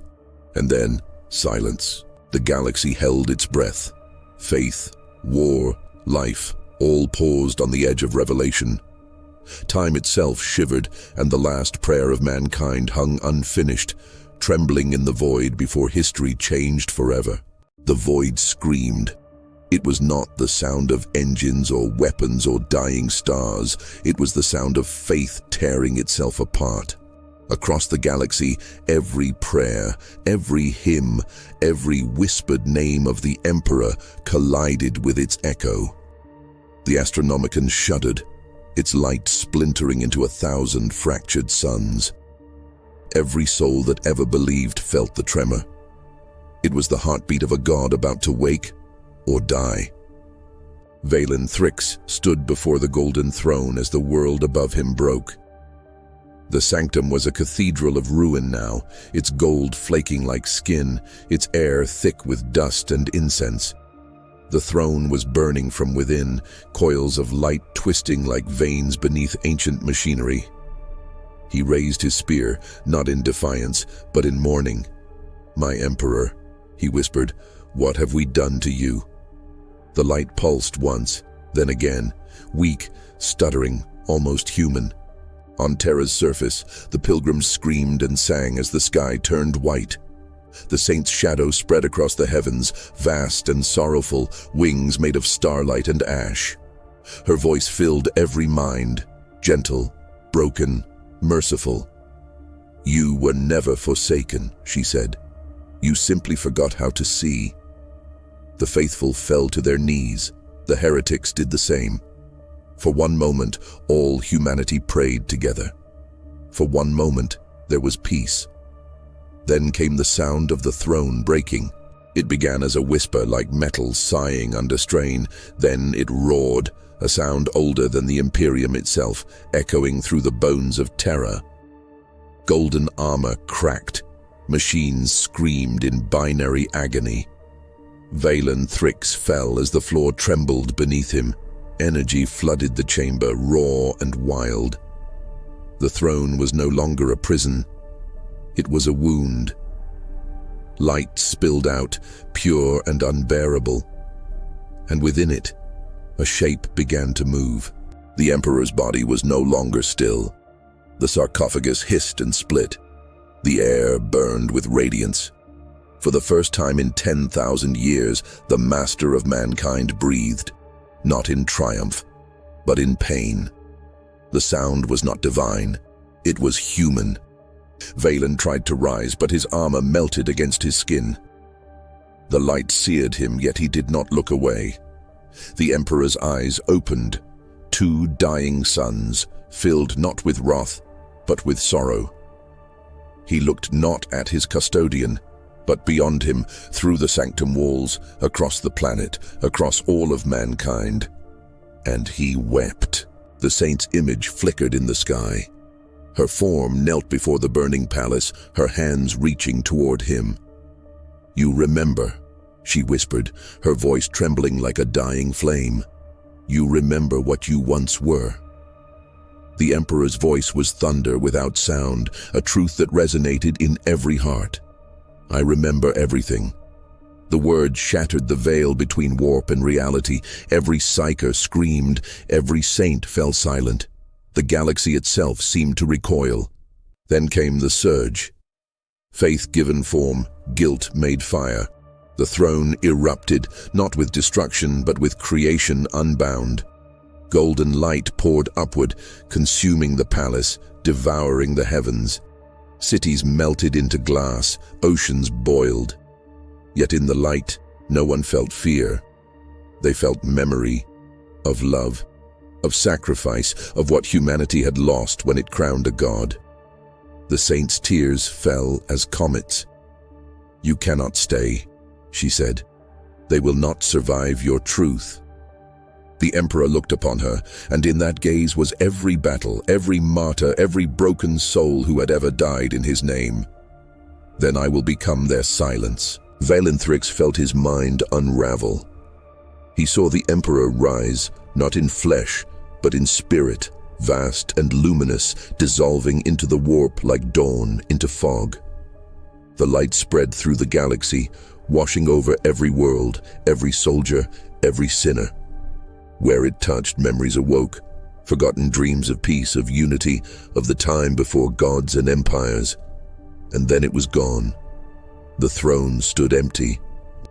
And then, silence. The galaxy held its breath. Faith, war, life, all paused on the edge of revelation. Time itself shivered, and the last prayer of mankind hung unfinished, trembling in the void before history changed forever. The void screamed. It was not the sound of engines or weapons or dying stars. It was the sound of faith tearing itself apart. Across the galaxy, every prayer, every hymn, every whispered name of the Emperor collided with its echo. The Astronomican shuddered, its light splintering into 1,000 fractured suns. Every soul that ever believed felt the tremor. It was the heartbeat of a god about to wake or die. Thrix stood before the golden throne as the world above him broke. The sanctum was a cathedral of ruin now, its gold flaking like skin, its air thick with dust and incense. The throne was burning from within, coils of light twisting like veins beneath ancient machinery. He raised his spear, not in defiance, but in mourning. "My emperor," he whispered, "what have we done to you?" The light pulsed once, then again, weak, stuttering, almost human. On Terra's surface, the pilgrims screamed and sang as the sky turned white. The saint's shadow spread across the heavens, vast and sorrowful, wings made of starlight and ash. Her voice filled every mind, gentle, broken, merciful. "You were never forsaken," she said. "You simply forgot how to see." The faithful fell to their knees. The heretics did the same. For one moment, all humanity prayed together. For one moment, there was peace. Then came the sound of the throne breaking. It began as a whisper like metal sighing under strain. Then it roared, a sound older than the Imperium itself, echoing through the bones of Terra. Golden armor cracked. Machines screamed in binary agony. Valen Thrix fell as the floor trembled beneath him. Energy flooded the chamber, raw and wild. The throne was no longer a prison. It was a wound. Light spilled out, pure and unbearable. And within it, a shape began to move. The Emperor's body was no longer still. The sarcophagus hissed and split. The air burned with radiance. For the first time in 10,000 years, the master of mankind breathed, not in triumph, but in pain. The sound was not divine. It was human. Valen tried to rise, but his armor melted against his skin. The light seared him, yet he did not look away. The Emperor's eyes opened, two dying suns, filled not with wrath, but with sorrow. He looked not at his custodian, but beyond him, through the sanctum walls, across the planet, across all of mankind. And he wept. The saint's image flickered in the sky. Her form knelt before the burning palace, her hands reaching toward him. "You remember," she whispered, her voice trembling like a dying flame. "You remember what you once were." The Emperor's voice was thunder without sound, a truth that resonated in every heart. "I remember everything." The words shattered the veil between warp and reality. Every psyker screamed, every saint fell silent. The galaxy itself seemed to recoil. Then came the surge. Faith given form, guilt made fire. The throne erupted, not with destruction, but with creation unbound. Golden light poured upward, consuming the palace, devouring the heavens. Cities melted into glass, oceans boiled. Yet in the light, no one felt fear. They felt memory of love, of sacrifice, of what humanity had lost when it crowned a god. The saint's tears fell as comets. "You cannot stay," she said. "They will not survive your truth." The Emperor looked upon her, and in that gaze was every battle, every martyr, every broken soul who had ever died in his name. "Then I will become their silence." Valen Thrix felt his mind unravel. He saw the Emperor rise, not in flesh, but in spirit, vast and luminous, dissolving into the warp like dawn into fog. The light spread through the galaxy, washing over every world, every soldier, every sinner. Where it touched, memories awoke, forgotten dreams of peace, of unity, of the time before gods and empires. And then it was gone. The throne stood empty.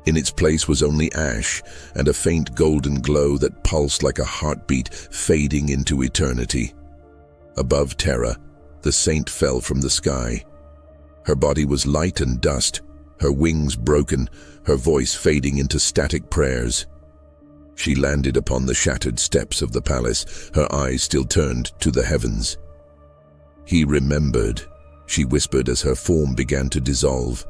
In its place was only ash and a faint golden glow that pulsed like a heartbeat, fading into eternity. Above Terra, the saint fell from the sky. Her body was light and dust, her wings broken, her voice fading into static prayers. She landed upon the shattered steps of the palace, her eyes still turned to the heavens. "He remembered," she whispered as her form began to dissolve.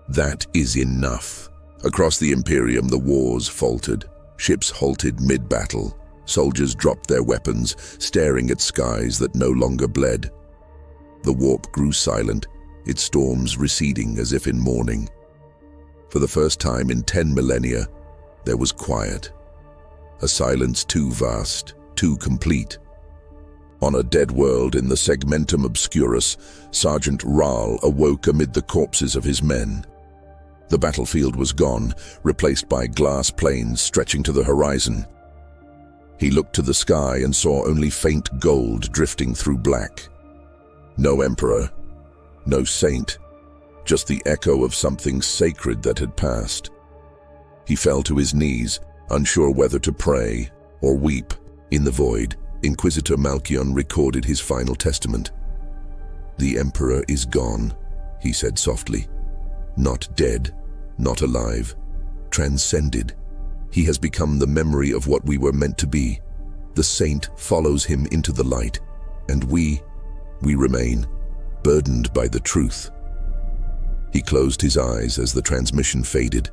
"That is enough." Across the Imperium, the wars faltered. Ships halted mid-battle. Soldiers dropped their weapons, staring at skies that no longer bled. The warp grew silent, its storms receding as if in mourning. For the first time in 10 millennia, there was quiet. A silence too vast, too complete. On a dead world in the Segmentum Obscurus, Sergeant Rahl awoke amid the corpses of his men. The battlefield was gone, replaced by glass plains stretching to the horizon. He looked to the sky and saw only faint gold drifting through black. No emperor, no saint, just the echo of something sacred that had passed. He fell to his knees, unsure whether to pray or weep. In the void, Inquisitor Malkion recorded his final testament. "The Emperor is gone," he said softly. "Not dead, not alive, transcended. He has become the memory of what we were meant to be. The saint follows him into the light, and we remain, burdened by the truth." He closed his eyes as the transmission faded.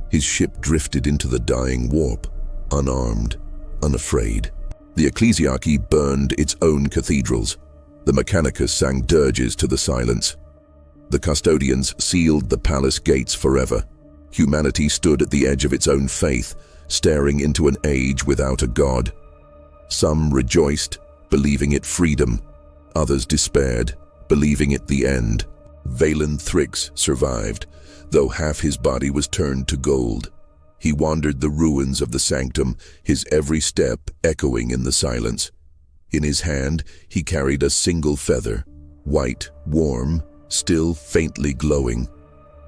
His ship drifted into the dying warp, unarmed, unafraid. The ecclesiarchy burned its own cathedrals. The Mechanicus sang dirges to the silence. The custodians sealed the palace gates forever. Humanity stood at the edge of its own faith, staring into an age without a god. Some rejoiced, believing it freedom. Others despaired, believing it the end. Valen Thrix survived, though half his body was turned to gold. He wandered the ruins of the sanctum, his every step echoing in the silence. In his hand, he carried a single feather, white, warm, still faintly glowing.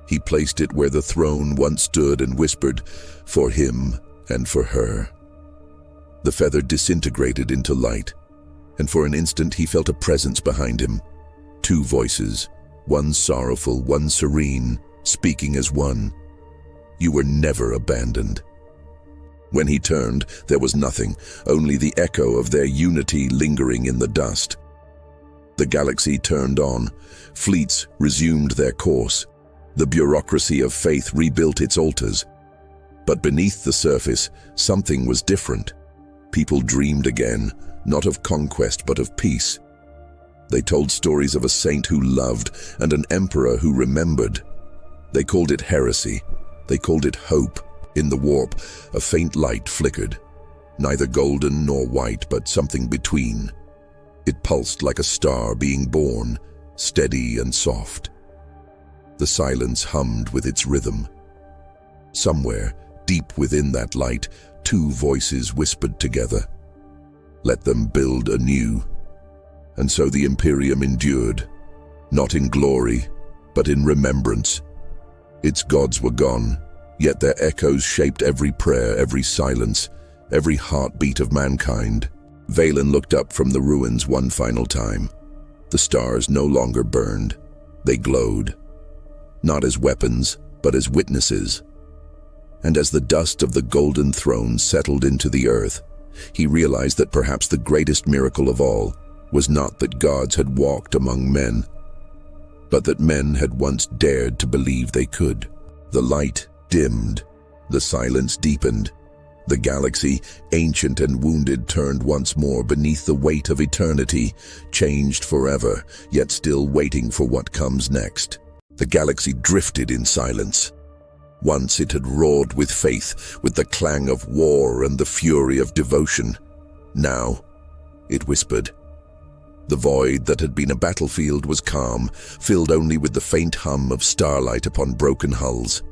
He placed it where the throne once stood and whispered, "For him and for her." The feather disintegrated into light, and for an instant he felt a presence behind him. Two voices, one sorrowful, one serene, speaking as one. "You were never abandoned." When he turned, there was nothing, only the echo of their unity lingering in the dust. The galaxy turned on. Fleets resumed their course. The bureaucracy of faith rebuilt its altars. But beneath the surface, something was different. People dreamed again, not of conquest but of peace. They told stories of a saint who loved and an emperor who remembered. They called it heresy. They called it hope. In the warp, a faint light flickered. Neither golden nor white, but something between. It pulsed like a star being born, steady and soft. The silence hummed with its rhythm. Somewhere, deep within that light, two voices whispered together. Let them build anew. And so the Imperium endured, not in glory, but in remembrance. Its gods were gone, yet their echoes shaped every prayer, every silence, every heartbeat of mankind. Valen looked up from the ruins one final time. The stars no longer burned. They glowed, not as weapons, but as witnesses. And as the dust of the golden throne settled into the earth, he realized that perhaps the greatest miracle of all was not that gods had walked among men, but that men had once dared to believe they could. The light dimmed, the silence deepened. The galaxy, ancient and wounded, turned once more beneath the weight of eternity, changed forever, yet still waiting for what comes next. The galaxy drifted in silence. Once it had roared with faith, with the clang of war and the fury of devotion. Now, it whispered. The void that had been a battlefield was calm, filled only with the faint hum of starlight upon broken hulls.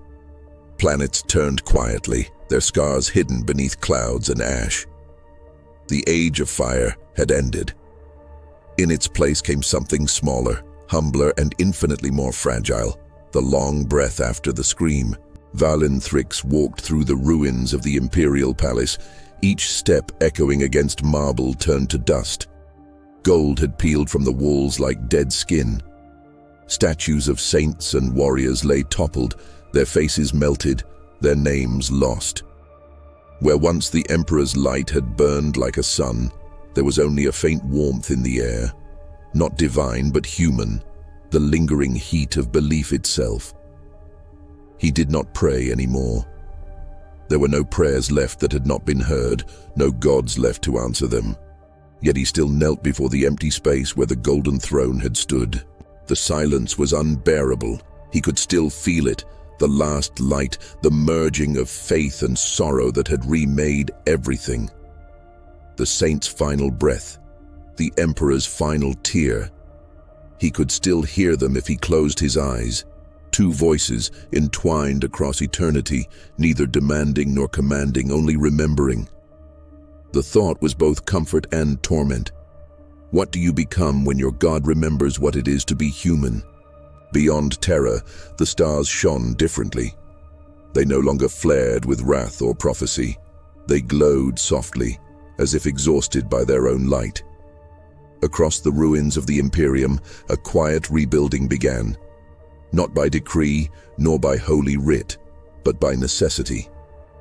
Planets turned quietly, their scars hidden beneath clouds and ash. The age of fire had ended. In its place came something smaller, humbler and infinitely more fragile, the long breath after the scream. Valen Thrix walked through the ruins of the Imperial Palace, each step echoing against marble turned to dust. Gold had peeled from the walls like dead skin. Statues of saints and warriors lay toppled, their faces melted, their names lost. Where once the Emperor's light had burned like a sun, there was only a faint warmth in the air, not divine but human, the lingering heat of belief itself. He did not pray anymore. There were no prayers left that had not been heard, no gods left to answer them. Yet he still knelt before the empty space where the golden throne had stood. The silence was unbearable. He could still feel it, the last light, the merging of faith and sorrow that had remade everything. The saint's final breath, the Emperor's final tear. He could still hear them if he closed his eyes. Two voices entwined across eternity, neither demanding nor commanding, only remembering. The thought was both comfort and torment. What do you become when your God remembers what it is to be human? Beyond Terra, the stars shone differently. They no longer flared with wrath or prophecy. They glowed softly, as if exhausted by their own light. Across the ruins of the Imperium, a quiet rebuilding began. Not by decree, nor by holy writ, but by necessity.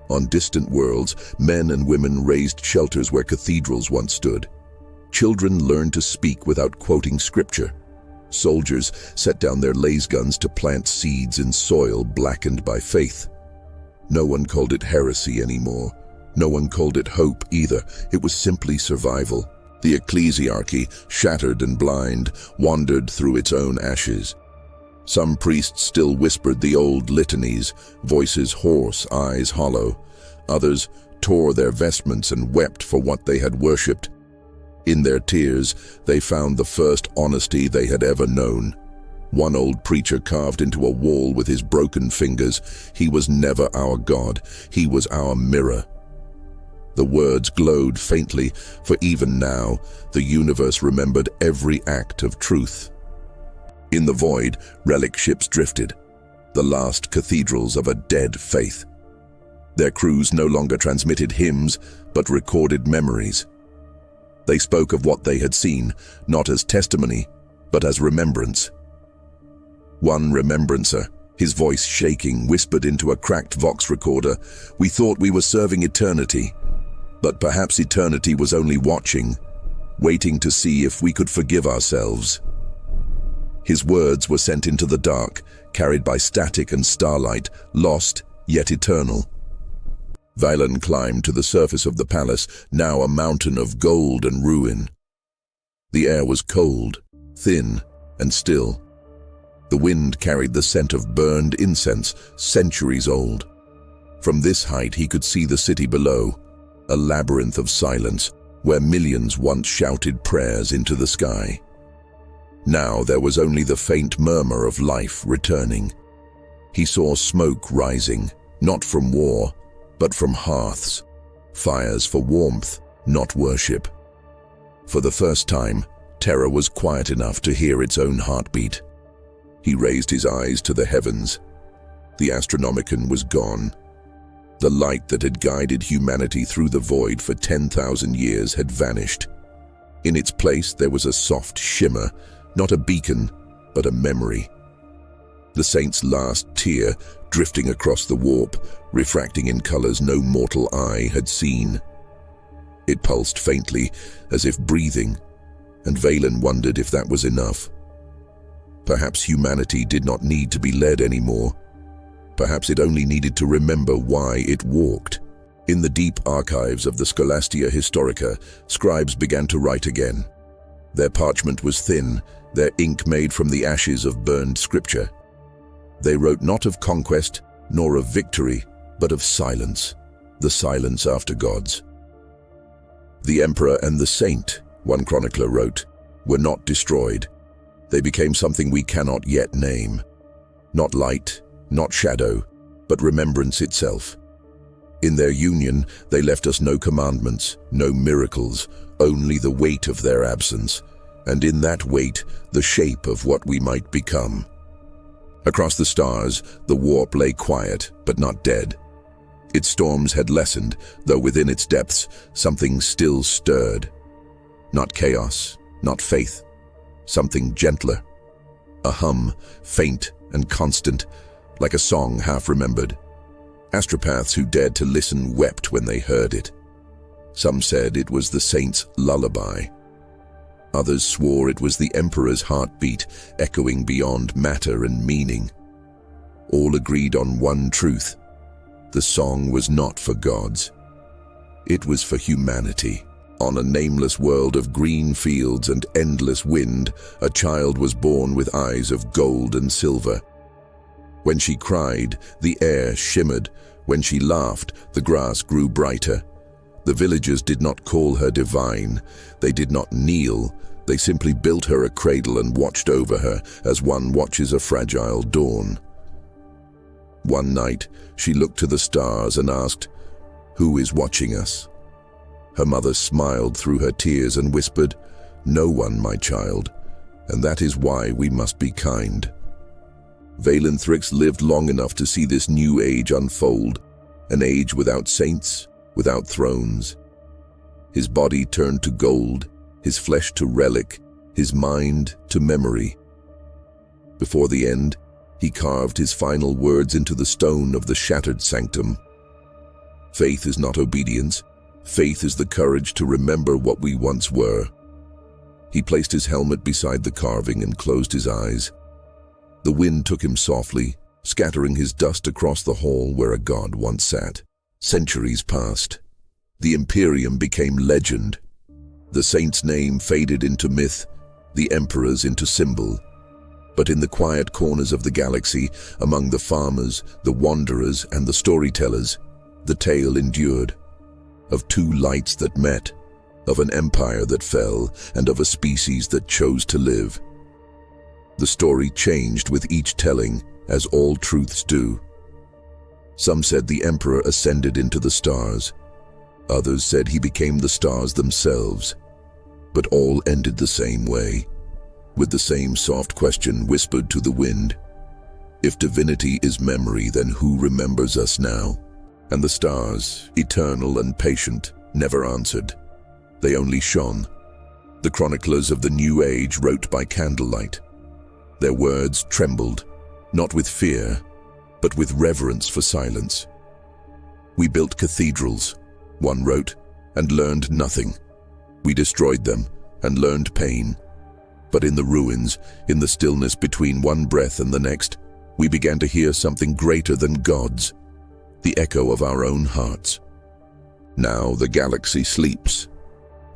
On distant worlds, men and women raised shelters where cathedrals once stood. Children learned to speak without quoting scripture. Soldiers set down their laser guns to plant seeds in soil blackened by faith. No one called it heresy anymore. No one called it hope either. It was simply survival. The ecclesiarchy, shattered and blind, wandered through its own ashes. Some priests still whispered the old litanies, voices hoarse, eyes hollow. Others tore their vestments and wept for what they had worshipped. In their tears, they found the first honesty they had ever known. One old preacher carved into a wall with his broken fingers, "He was never our God, he was our mirror." The words glowed faintly, for even now, the universe remembered every act of truth. In the void, relic ships drifted, the last cathedrals of a dead faith. Their crews no longer transmitted hymns, but recorded memories. They spoke of what they had seen, not as testimony, but as remembrance. One Remembrancer, his voice shaking, whispered into a cracked Vox recorder, "We thought we were serving eternity, but perhaps eternity was only watching, waiting to see if we could forgive ourselves." His words were sent into the dark, carried by static and starlight, lost yet eternal. Valen climbed to the surface of the palace, now a mountain of gold and ruin. The air was cold, thin, and still. The wind carried the scent of burned incense, centuries old. From this height he could see the city below, a labyrinth of silence, where millions once shouted prayers into the sky. Now there was only the faint murmur of life returning. He saw smoke rising, not from war, but from hearths, fires for warmth, not worship. For the first time, Terra was quiet enough to hear its own heartbeat. He raised his eyes to the heavens. The Astronomicon was gone. The light that had guided humanity through the void for 10,000 years had vanished. In its place there was a soft shimmer, not a beacon, but a memory. The saint's last tear drifting across the warp, refracting in colors no mortal eye had seen. It pulsed faintly, as if breathing, and Valen wondered if that was enough. Perhaps humanity did not need to be led anymore. Perhaps it only needed to remember why it walked. In the deep archives of the Scholastia Historica, scribes began to write again. Their parchment was thin, their ink made from the ashes of burned scripture. They wrote not of conquest, nor of victory, but of silence, the silence after gods. The emperor and the saint, one chronicler wrote, were not destroyed. They became something we cannot yet name. Not light, not shadow, but remembrance itself. In their union, they left us no commandments, no miracles, only the weight of their absence, and in that weight, the shape of what we might become. Across the stars, the warp lay quiet, but not dead. Its storms had lessened, though within its depths, something still stirred. Not chaos, not faith, something gentler. A hum, faint and constant, like a song half-remembered. Astropaths who dared to listen wept when they heard it. Some said it was the saint's lullaby. Others swore it was the emperor's heartbeat, echoing beyond matter and meaning. All agreed on one truth. The song was not for gods. It was for humanity. On a nameless world of green fields and endless wind, a child was born with eyes of gold and silver. When she cried, the air shimmered. When she laughed, the grass grew brighter. The villagers did not call her divine. They did not kneel. They simply built her a cradle and watched over her as one watches a fragile dawn, One night, she looked to the stars and asked, "Who is watching us?" Her mother smiled through her tears and whispered, "No one, my child, and that is why we must be kind." Valentrix lived long enough to see this new age unfold, an age without saints, without thrones. His body turned to gold, his flesh to relic, his mind to memory. Before the end, he carved his final words into the stone of the shattered sanctum. Faith is not obedience. Faith is the courage to remember what we once were. He placed his helmet beside the carving and closed his eyes. The wind took him softly, scattering his dust across the hall where a god once sat. Centuries passed. The Imperium became legend. The saint's name faded into myth, the emperor's into symbol. But in the quiet corners of the galaxy, among the farmers, the wanderers, and the storytellers, the tale endured. Of two lights that met, of an empire that fell, and of a species that chose to live. The story changed with each telling, as all truths do. Some said the emperor ascended into the stars. Others said he became the stars themselves. But all ended the same way, with the same soft question whispered to the wind. If divinity is memory, then who remembers us now? And the stars, eternal and patient, never answered. They only shone. The chroniclers of the new age wrote by candlelight. Their words trembled, not with fear, but with reverence for silence. "We built cathedrals," one wrote, "and learned nothing. We destroyed them and learned pain. But in the ruins, in the stillness between one breath and the next, we began to hear something greater than gods, the echo of our own hearts. Now the galaxy sleeps.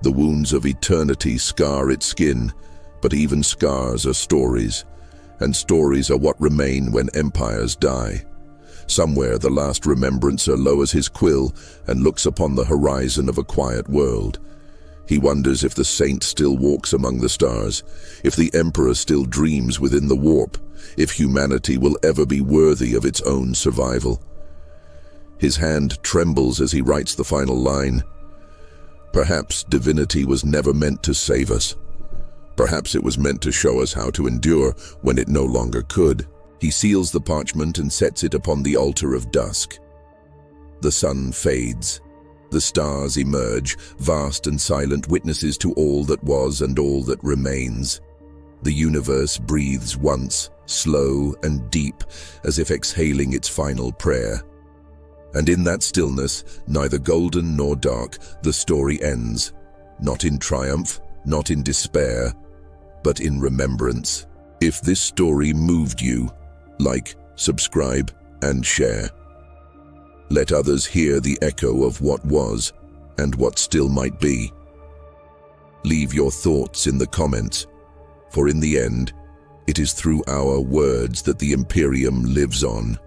The wounds of eternity scar its skin, but even scars are stories, and stories are what remain when empires die. Somewhere the last Remembrancer lowers his quill and looks upon the horizon of a quiet world. He wonders if the saint still walks among the stars, if the emperor still dreams within the warp, if humanity will ever be worthy of its own survival. His hand trembles as he writes the final line. Perhaps divinity was never meant to save us. Perhaps it was meant to show us how to endure when it no longer could. He seals the parchment and sets it upon the altar of dusk. The sun fades. The stars emerge, vast and silent witnesses to all that was and all that remains. The universe breathes once, slow and deep, as if exhaling its final prayer. And in that stillness, neither golden nor dark, the story ends. Not in triumph, not in despair, but in remembrance. If this story moved you, like, subscribe, and share. Let others hear the echo of what was and what still might be. Leave your thoughts in the comments, for in the end, it is through our words that the Imperium lives on.